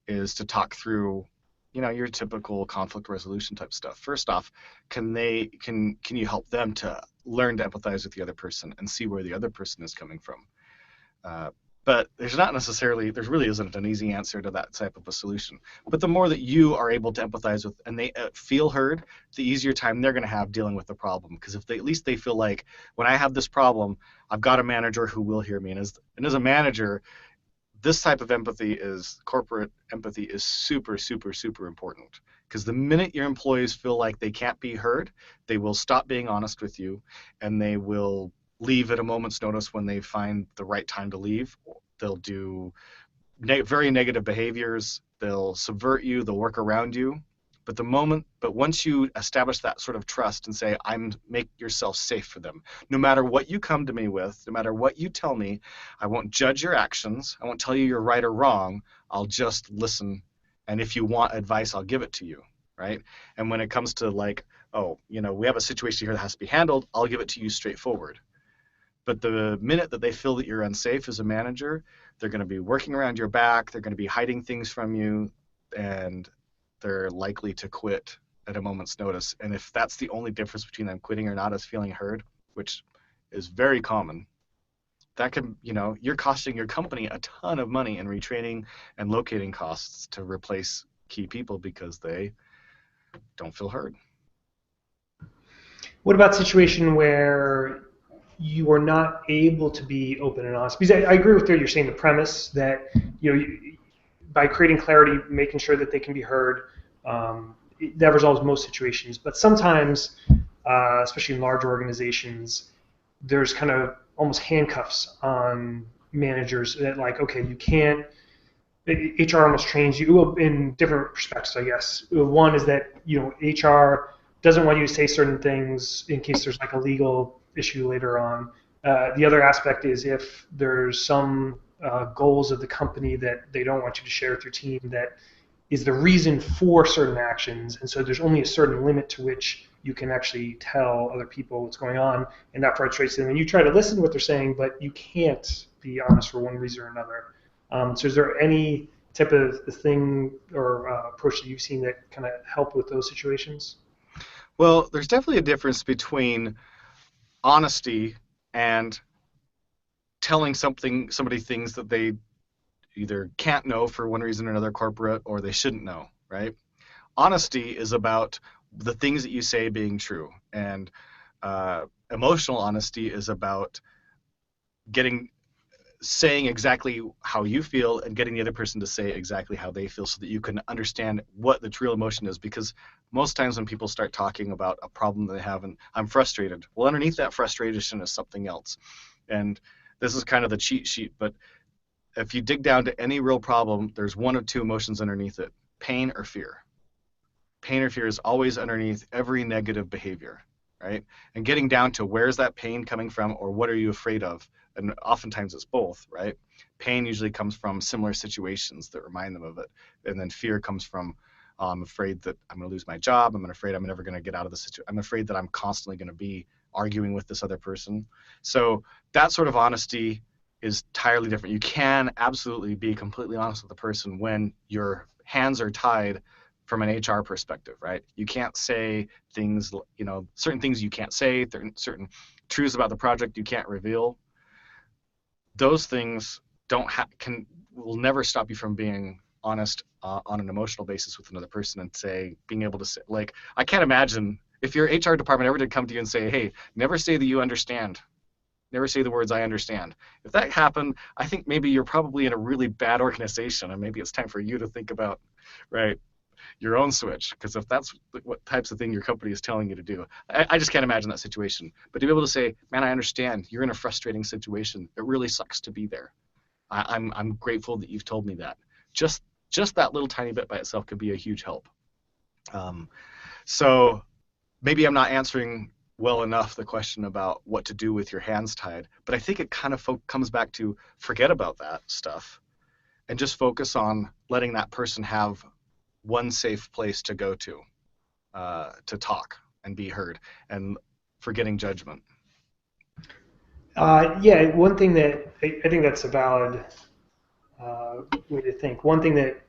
is to talk through, your typical conflict resolution type stuff. First off, can you help them to learn to empathize with the other person and see where the other person is coming from? But there really isn't an easy answer to that type of a solution. But the more that you are able to empathize with and they feel heard, the easier time they're going to have dealing with the problem. Because if at least they feel like, when I have this problem, I've got a manager who will hear me. And as a manager, this type of corporate empathy is super, super, super important. Because the minute your employees feel like they can't be heard, they will stop being honest with you, and they will leave at a moment's notice when they find the right time to leave. They'll do very negative behaviors. They'll subvert you. They'll work around you. But once you establish that sort of trust and say, make yourself safe for them. No matter what you come to me with, no matter what you tell me, I won't judge your actions. I won't tell you you're right or wrong. I'll just listen. And if you want advice, I'll give it to you, right? And when it comes to like, we have a situation here that has to be handled, I'll give it to you straightforward. But the minute that they feel that you're unsafe as a manager, they're going to be working around your back, they're going to be hiding things from you, and they're likely to quit at a moment's notice. And if that's the only difference between them quitting or not is feeling heard, which is very common, that can, you're costing your company a ton of money in retraining and locating costs to replace key people because they don't feel heard. What about a situation where you are not able to be open and honest? Because I agree with what you're saying, the premise that, by creating clarity, making sure that they can be heard, that resolves most situations. But sometimes, especially in large organizations, there's kind of almost handcuffs on managers that like, okay, you can't, HR almost trains you in different respects, I guess. One is that, HR doesn't want you to say certain things in case there's like a legal issue later on. The other aspect is if there's some goals of the company that they don't want you to share with your team that is the reason for certain actions, and so there's only a certain limit to which you can actually tell other people what's going on, and that frustrates them. And you try to listen to what they're saying, but you can't be honest for one reason or another. So is there any type of the thing or approach that you've seen that kind of help with those situations? Well, there's definitely a difference between honesty and telling somebody things that they either can't know for one reason or another, corporate, or they shouldn't know, right? Honesty is about the things that you say being true, and emotional honesty is about saying exactly how you feel and getting the other person to say exactly how they feel so that you can understand what the real emotion is. Because most times when people start talking about a problem they have, and I'm frustrated, well, underneath that frustration is something else. And this is kind of the cheat sheet, but if you dig down to any real problem, there's one of two emotions underneath it: pain or fear. Pain or fear is always underneath every negative behavior, right? And getting down to where's that pain coming from, or what are you afraid of? And oftentimes it's both, right? Pain usually comes from similar situations that remind them of it. And then fear comes from, I'm afraid that I'm going to lose my job. I'm afraid I'm never going to get out of the situation. I'm afraid that I'm constantly going to be arguing with this other person. So that sort of honesty is entirely different. You can absolutely be completely honest with the person when your hands are tied from an HR perspective, right? You can't say things, certain things you can't say, certain truths about the project you can't reveal. Those things will never stop you from being honest on an emotional basis with another person, and being able to say, like, I can't imagine if your HR department ever did come to you and say, hey, never say that you understand. Never say the words I understand. If that happened, I think maybe you're probably in a really bad organization, and maybe it's time for you to think about, right, your own switch. Because if that's what types of thing your company is telling you to do, I just can't imagine that situation. But to be able to say, man, I understand you're in a frustrating situation. It really sucks to be there. I'm grateful that you've told me that. Just that little tiny bit by itself could be a huge help. So maybe I'm not answering well enough the question about what to do with your hands tied, but I think it kind of comes back to forget about that stuff and just focus on letting that person have one safe place to go to talk and be heard, and forgetting judgment. Yeah, one thing that I think that's a valid way to think. One thing that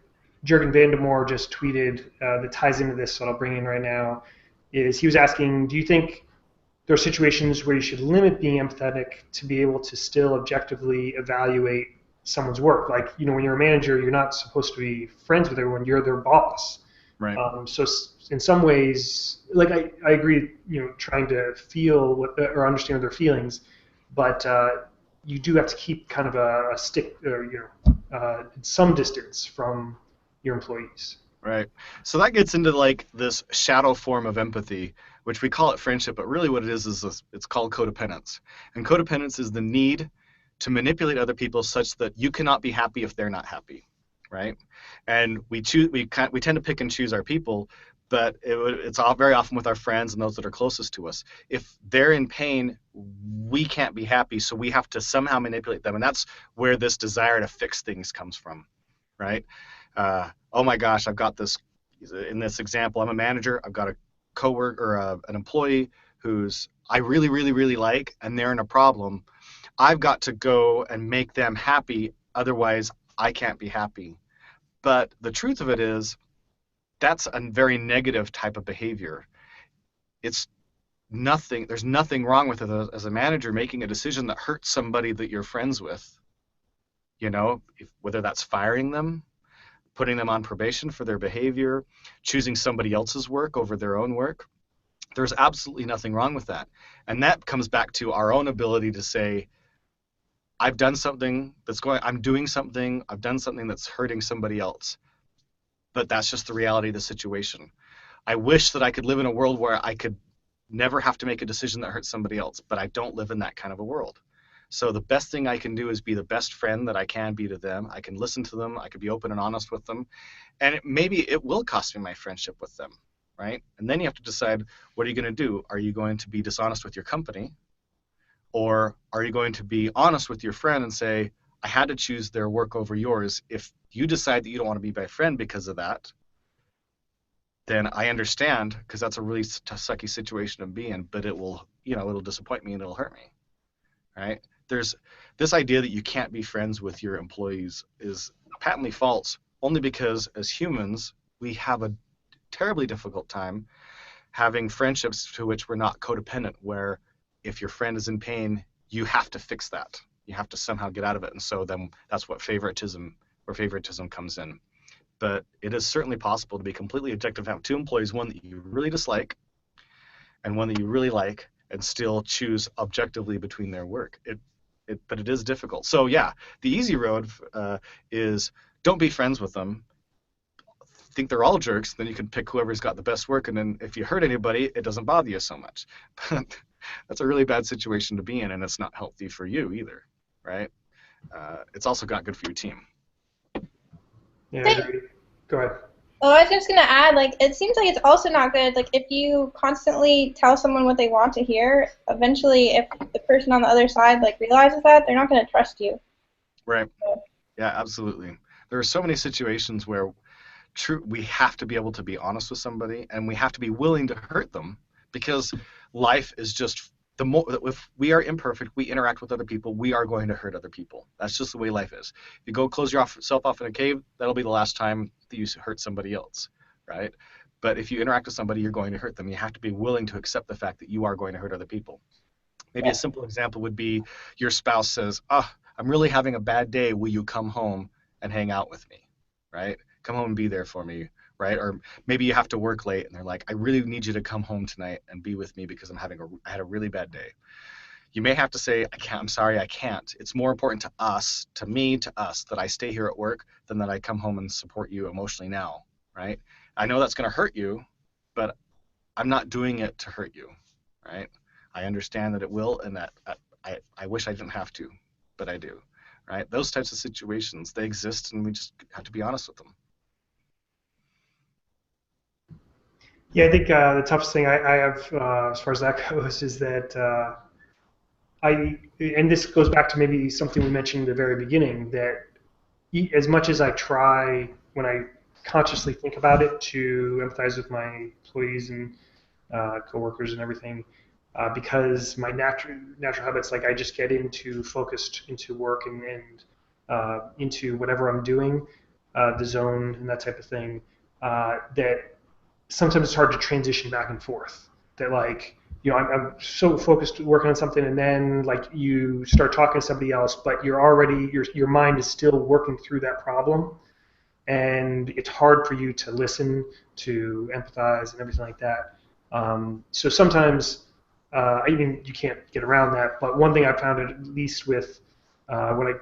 Jurgen Vandermoor just tweeted that ties into this, what I'll bring in right now, is he was asking, do you think there are situations where you should limit being empathetic to be able to still objectively evaluate someone's work? Like, when you're a manager, you're not supposed to be friends with everyone. You're their boss. Right. So in some ways, like I agree, trying to feel or understand their feelings, but you do have to keep kind of a stick or some distance from your employees. Right. So that gets into like this shadow form of empathy, which we call it friendship, but really what it is it's called codependence. And codependence is the need to manipulate other people such that you cannot be happy if they're not happy, right? And we tend to pick and choose our people, but it's all very often with our friends and those that are closest to us. If they're in pain, we can't be happy, so we have to somehow manipulate them, and that's where this desire to fix things comes from, right? Oh my gosh, I've got this. In this example, I'm a manager. I've got a coworker or an employee who's I really, really, really like, and they're in a problem. I've got to go and make them happy, otherwise I can't be happy. But the truth of it is, that's a very negative type of behavior. It's nothing. There's nothing wrong with it as a manager making a decision that hurts somebody that you're friends with. Whether that's firing them, putting them on probation for their behavior, choosing somebody else's work over their own work. There's absolutely nothing wrong with that. And that comes back to our own ability to say, I've done something I'm doing something, I've done something that's hurting somebody else. But that's just the reality of the situation. I wish that I could live in a world where I could never have to make a decision that hurts somebody else, but I don't live in that kind of a world. So the best thing I can do is be the best friend that I can be to them. I can listen to them. I can be open and honest with them. And maybe it will cost me my friendship with them, right? And then you have to decide, what are you going to do? Are you going to be dishonest with your company? Or are you going to be honest with your friend and say, I had to choose their work over yours. If you decide that you don't want to be my friend because of that, then I understand, because that's a really sucky situation to be in, but it'll disappoint me and it'll hurt me, right? There's this idea that you can't be friends with your employees is patently false only because as humans, we have a terribly difficult time having friendships to which we're not codependent, where if your friend is in pain, you have to fix that. You have to somehow get out of it. And so then that's where favoritism comes in. But it is certainly possible to be completely objective, have two employees, one that you really dislike and one that you really like, and still choose objectively between their work. But it is difficult. So yeah, the easy road is don't be friends with them. Think they're all jerks, then you can pick whoever's got the best work, and then if you hurt anybody, it doesn't bother you so much. But that's a really bad situation to be in, and it's not healthy for you either, right? It's also not good for your team. Yeah, I agree. Go ahead. Oh, I was just going to add, like, it seems like it's also not good, like, if you constantly tell someone what they want to hear, eventually if the person on the other side, like, realizes that, they're not going to trust you. Right. Yeah, absolutely. There are so many situations where we have to be able to be honest with somebody, and we have to be willing to hurt them, because life is just if we are imperfect, we interact with other people, we are going to hurt other people. That's just the way life is. If you go close yourself off in a cave, that'll be the last time that you hurt somebody else, right? But if you interact with somebody, you're going to hurt them. You have to be willing to accept the fact that you are going to hurt other people. Maybe a simple example would be your spouse says, I'm really having a bad day. Will you come home and hang out with me, right? Come home and be there for me, right? Or maybe you have to work late and they're like, I really need you to come home tonight and be with me because I had a really bad day. You may have to say, I'm sorry, I can't. It's more important to us, to us, that I stay here at work than that I come home and support you emotionally now, right? I know that's going to hurt you, but I'm not doing it to hurt you, right? I understand that it will, and that I wish I didn't have to, but I do, right? Those types of situations, they exist, and we just have to be honest with them. Yeah, I think the toughest thing I have as far as that goes is that and this goes back to maybe something we mentioned at the very beginning, that as much as I try, when I consciously think about it, to empathize with my employees and coworkers and everything, because my natural habits, like I just get focused into work and into whatever I'm doing, the zone and that type of thing, that sometimes it's hard to transition back and forth. That like, I'm so focused working on something, and then like you start talking to somebody else, but your mind is still working through that problem, and it's hard for you to listen, to empathize, and everything like that. So sometimes, you can't get around that. But one thing I found, at least with the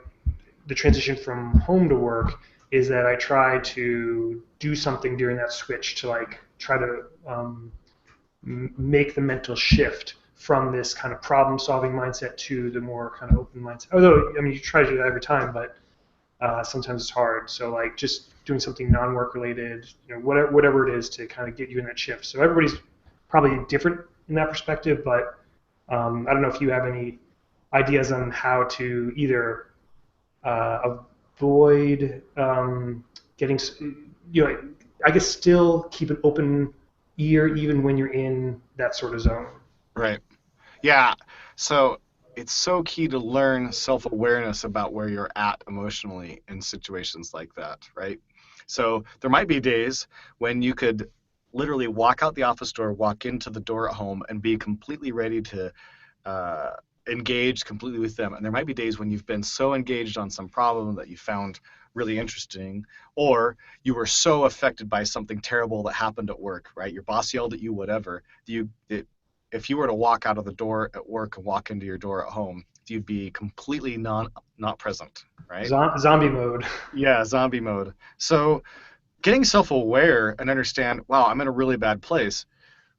transition from home to work, is that I try to do something during that switch to like try to make the mental shift from this kind of problem-solving mindset to the more kind of open mindset. Although, you try to do that every time, but sometimes it's hard. So like just doing something non-work related, whatever it is to kind of get you in that shift. So everybody's probably different in that perspective, but I don't know if you have any ideas on how to either avoid getting, I guess still keep an open ear even when you're in that sort of zone. Right. Yeah. So it's so key to learn self-awareness about where you're at emotionally in situations like that, right? So there might be days when you could literally walk out the office door, walk into the door at home, and be completely ready to engage completely with them. And there might be days when you've been so engaged on some problem that you found really interesting, or you were so affected by something terrible that happened at work, right? Your boss yelled at you, whatever. If you were to walk out of the door at work and walk into your door at home, you'd be completely not present, right? Zombie mode. Yeah, zombie mode. So getting self-aware and understand, wow, I'm in a really bad place.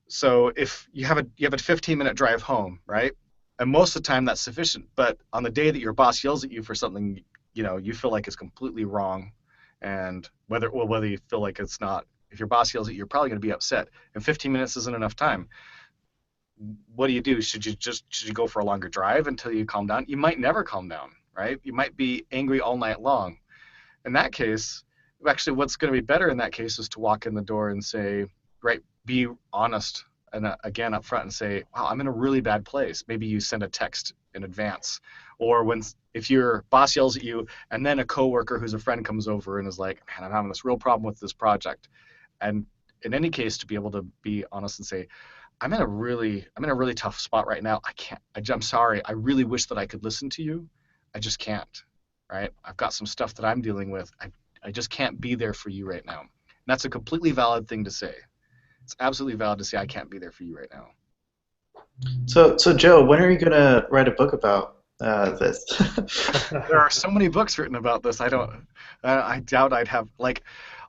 So if you have a 15-minute drive home, right? And most of the time that's sufficient. But on the day that your boss yells at you for something, you feel like it's completely wrong, and whether you feel like it's not, if your boss yells at you, you're probably going to be upset. And 15 minutes isn't enough time. What do you do? Should you go for a longer drive until you calm down? You might never calm down, right? You might be angry all night long. In that case, actually, what's going to be better in that case is to walk in the door and say, right, be honest, and again up front, and say, wow, I'm in a really bad place. Maybe you send a text in advance. Or if your boss yells at you, and then a coworker who's a friend comes over and is like, man, I'm having this real problem with this project. And in any case, to be able to be honest and say, I'm in a really tough spot right now. I'm sorry. I really wish that I could listen to you. I just can't, right? I've got some stuff that I'm dealing with. I just can't be there for you right now. And that's a completely valid thing to say. It's absolutely valid to say I can't be there for you right now. So Joe, when are you gonna write a book about this? There are so many books written about this. I doubt I'd have, like,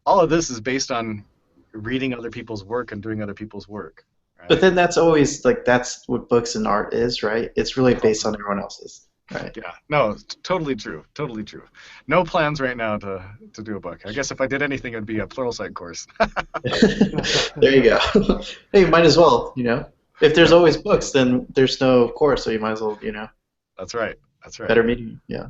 all of this is based on reading other people's work and doing other people's work. Right? But then that's always like that's what books and art is, right? It's really based on everyone else's, right? Yeah, no, totally true, totally true. No plans right now to do a book. I guess if I did anything, it'd be a Pluralsight course. There you go. Hey, you might as well, you know. If there's always books, then there's no course, so you might as well, you know. That's right. That's right. Better medium, yeah.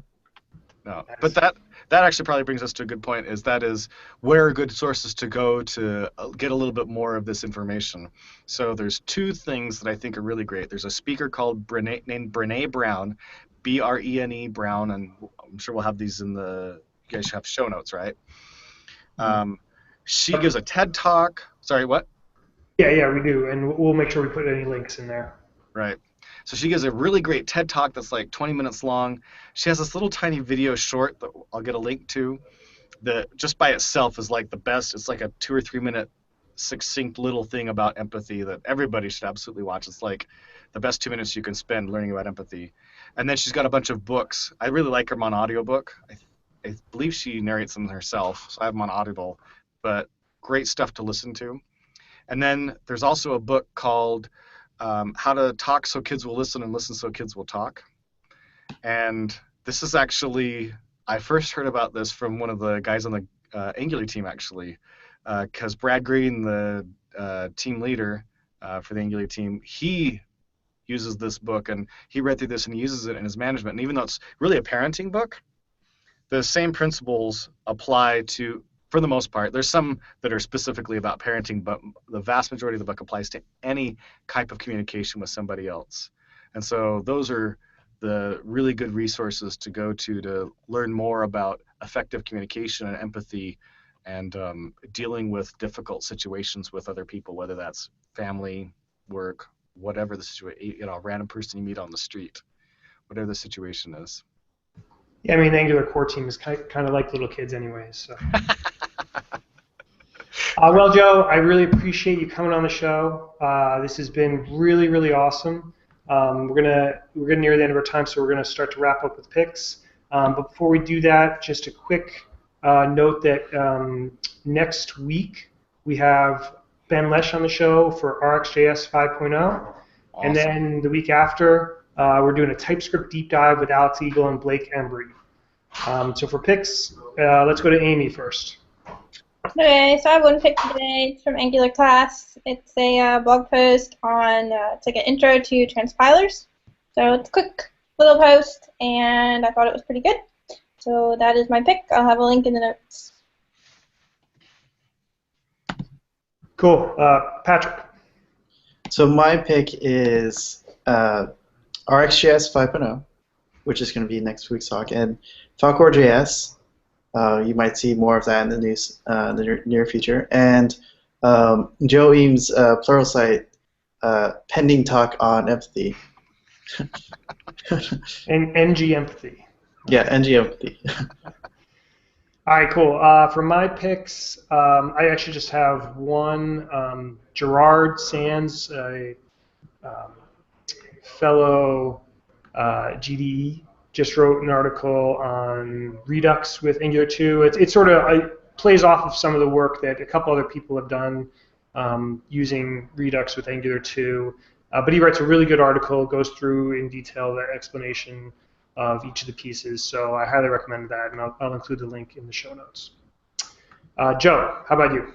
No, but that actually probably brings us to a good point. That is where are good sources to go to get a little bit more of this information. So there's two things that I think are really great. There's a speaker named Brene Brown, Brene Brown, and I'm sure we'll have these in you guys have show notes, right? She gives a TED talk. Sorry, what? Yeah, we do, and we'll make sure we put any links in there. Right. So she gives a really great TED talk that's like 20 minutes long. She has this little tiny video short that I'll get a link to that just by itself is like the best. It's like a 2 or 3 minute succinct little thing about empathy that everybody should absolutely watch. It's like the best 2 minutes you can spend learning about empathy. And then she's got a bunch of books. I really like her on audiobook. I believe she narrates them herself, so I have them on Audible. But great stuff to listen to. And then there's also a book called How to Talk So Kids Will Listen and Listen So Kids Will Talk. And this is actually, I first heard about this from one of the guys on the Angular team, actually, because Brad Green, the team leader for the Angular team, he uses this book, and he read through this and he uses it in his management. And even though it's really a parenting book, the same principles apply to, for the most part. There's some that are specifically about parenting, but the vast majority of the book applies to any type of communication with somebody else. And so those are the really good resources to go to learn more about effective communication and empathy and dealing with difficult situations with other people, whether that's family, work, whatever the situation, a random person you meet on the street, whatever the situation is. Yeah, I mean, the Angular core team is kind of like little kids anyways. So. Well, Joe, I really appreciate you coming on the show. This has been really, really awesome. We're gonna near the end of our time, so we're gonna start to wrap up with picks. But before we do that, just a quick note that next week we have Ben Lesh on the show for RxJS 5.0, awesome. And then the week after we're doing a TypeScript deep dive with Alex Eagle and Blake Embry. So for picks, let's go to Amy first. Okay, so I have one pick today. It's from Angular class. It's a blog post on, it's like an intro to transpilers. So it's a quick little post, and I thought it was pretty good. So that is my pick. I'll have a link in the notes. Cool. Patrick. So my pick is RxJS 5.0, which is going to be next week's talk, and Falcor.js. You might see more of that in the news in the near future. And Joe Eames' Pluralsight pending talk on empathy. And NG empathy. Yeah, NG empathy. All right, cool. For my picks, I actually just have one. Gerard Sands, a fellow GDE, just wrote an article on Redux with Angular 2. It sort of plays off of some of the work that a couple other people have done using Redux with Angular 2. But he writes a really good article, goes through in detail the explanation of each of the pieces. So I highly recommend that, and I'll include the link in the show notes. Joe, how about you?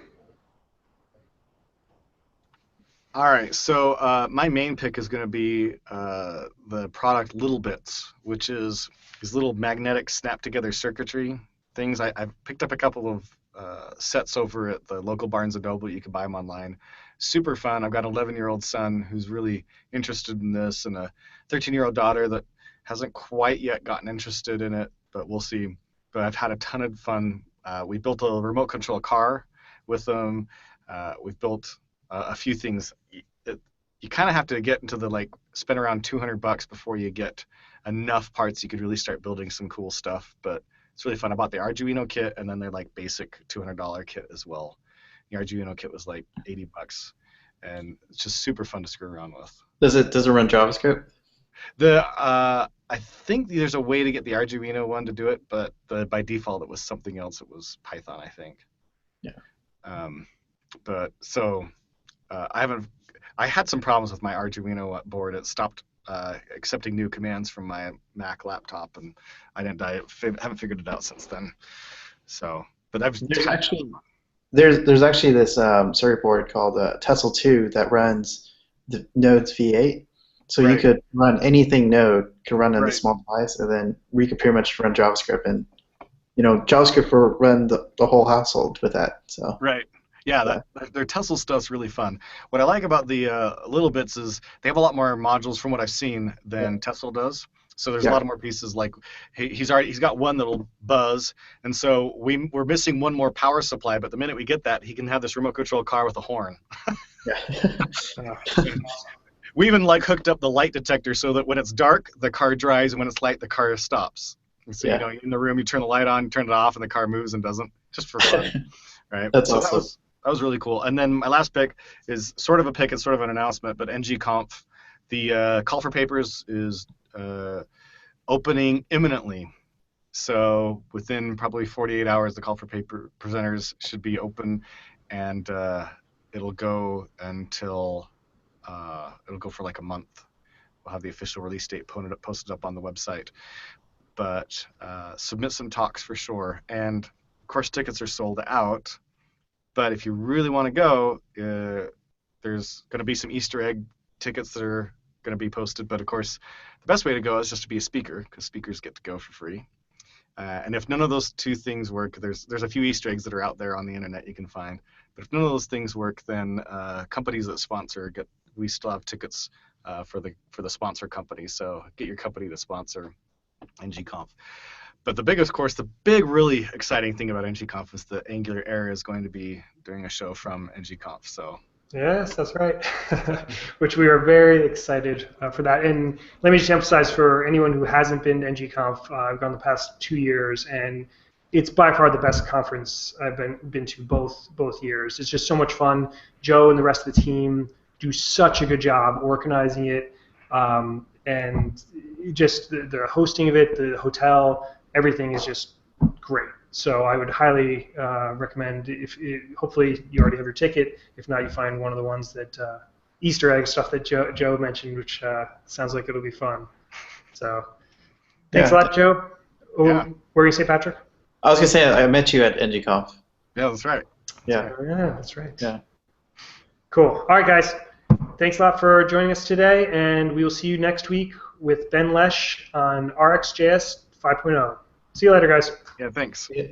All right, so my main pick is going to be the product Little Bits, which is these little magnetic snap-together circuitry things. I've picked up a couple of sets over at the local Barnes & Noble. You can buy them online. Super fun. I've got an 11-year-old son who's really interested in this, and a 13-year-old daughter that Hasn't quite yet gotten interested in it, but we'll see. But I've had a ton of fun. We built a remote control car with them. We've built a few things. You kind of have to get into the spend around $200 before you get enough parts you could really start building some cool stuff. But it's really fun. I bought the Arduino kit and then their basic $200 kit as well. The Arduino kit was like $80, and it's just super fun to screw around with. Does it run JavaScript? I think there's a way to get the Arduino one to do it, but by default it was something else. It was Python, I think. Yeah. But so I had some problems with my Arduino board. It stopped accepting new commands from my Mac laptop, and I haven't figured it out since then. So, but there's actually this circuit board called Tesla 2 that runs the Node's V8. So you could run anything Node, could run in the small device, and then we could pretty much run JavaScript, and JavaScript will run the whole household with that. So right. Yeah, their Tesla stuff's really fun. What I like about the Little Bits is they have a lot more modules from what I've seen than Tesla does. So there's a lot of more pieces. Like he's got one that'll buzz, and so we're missing one more power supply. But the minute we get that, he can have this remote control car with a horn. We even hooked up the light detector so that when it's dark, the car drives, and when it's light, the car stops. And so in the room, you turn the light on, you turn it off, and the car moves and doesn't, just for fun, right? That's awesome. That was really cool. And then my last pick is sort of a pick. It's sort of an announcement, but NGConf, the call for papers is opening imminently. So within probably 48 hours, the call for paper presenters should be open, and it'll go until it'll go for a month. We'll have the official release date posted up on the website. But submit some talks for sure. And of course, tickets are sold out. But if you really want to go, there's going to be some Easter egg tickets that are going to be posted. But of course, the best way to go is just to be a speaker, because speakers get to go for free. And if none of those two things work, there's a few Easter eggs that are out there on the internet you can find. But if none of those things work, then companies that sponsor we still have tickets for the sponsor company. So get your company to sponsor NGConf. But the big really exciting thing about NGConf is that Angular Air is going to be doing a show from NGConf. So yes, that's right. Which we are very excited for that. And let me just emphasize for anyone who hasn't been to NGConf, I've gone the past 2 years, and it's by far the best conference I've been to both years. It's just so much fun. Joe and the rest of the team do such a good job organizing it, and just the hosting of it, the hotel, everything is just great. So I would highly recommend, hopefully you already have your ticket. If not, you find one of the ones that Easter egg stuff that Joe mentioned, which sounds like it'll be fun. So thanks a lot, Joe. Oh, what were you going to say, Patrick? I was going to say I met you at NGConf. Yeah, that's right. Yeah. That's right. Yeah. Cool. All right, guys. Thanks a lot for joining us today, and we will see you next week with Ben Lesh on RxJS 5.0. See you later, guys. Yeah, thanks. Yeah.